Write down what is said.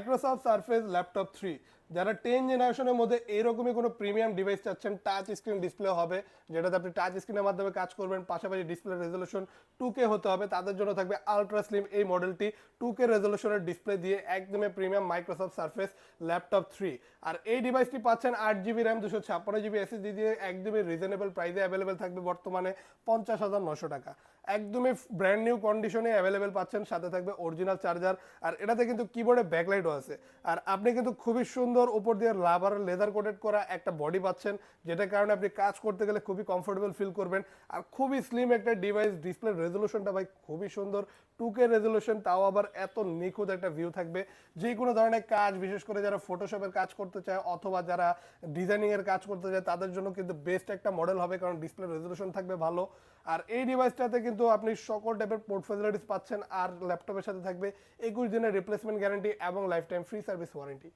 Microsoft surface laptop 3 যারা 10 জেনারেশনের মধ্যে এরকমই কোনো প্রিমিয়াম ডিভাইস চাচ্ছেন, টাচ স্ক্রিন ডিসপ্লে হবে যেটাতে আপনি টাচ স্ক্রিনের মাধ্যমে কাজ করবেন, পাশাপাশি ডিসপ্লে রেজলিউশন 2K হতে হবে, তাদের জন্য থাকবে আলট্রা স্লিম এই মডেলটি 2K রেজলিউশনের ডিসপ্লে দিয়ে একদমই প্রিমিয়াম মাইক্রোসফট সারফেস ল্যাপটপ 3। আর এই ডিভাইসটি পাচ্ছেন 8GB র্যাম 256GB এসএসডি দিয়ে একদমই রিজনেবল প্রাইসে অ্যাভেলেবেল থাকবে বর্তমানে 50,900 টাকা। একদমই ব্র্যান্ড নিউ কন্ডিশনে অ্যাভেলেবেল পাচ্ছেন, সাথে থাকবে অরিজিনাল চার্জার। আর এটাতে কিন্তু কিবোর্ডে ব্যাকলাইটও আছে। আর আপনি কিন্তু খুবই সুন্দর উপর দিয়ে রাবার লেদার কোটেড করা একটা বডি পাচ্ছেন, যেটার কারণে আপনি কাজ করতে গেলে খুবই কমফোর্টেবল ফিল করবেন। আর খুবই স্লিম একটা ডিভাইস, ডিসপ্লে রেজলিউশনটা ভাই খুবই সুন্দর, 2K রেজলিউশন, তাও আবার এত নিখুঁত একটা ভিউ থাকবে। যে কোনো ধরনের কাজ, বিশেষ করে যারা ফটোশপের কাজ করতে চায় অথবা যারা ডিজাইনিং এর কাজ করতে চায় তাদের জন্য কিন্তু বেস্ট একটা মডেল হবে, কারণ ডিসপ্লে রেজলিউশন থাকবে ভালো। আর এই ডিভাইসটাতে কিন্তু আপনি সকল টাইপের পোর্ট ফ্যাসিলিটিস পাচ্ছেন, আর ল্যাপটপের সাথে থাকবে 21 দিনের রিপ্লেসমেন্ট গ্যারান্টি এবং life time free service warranty.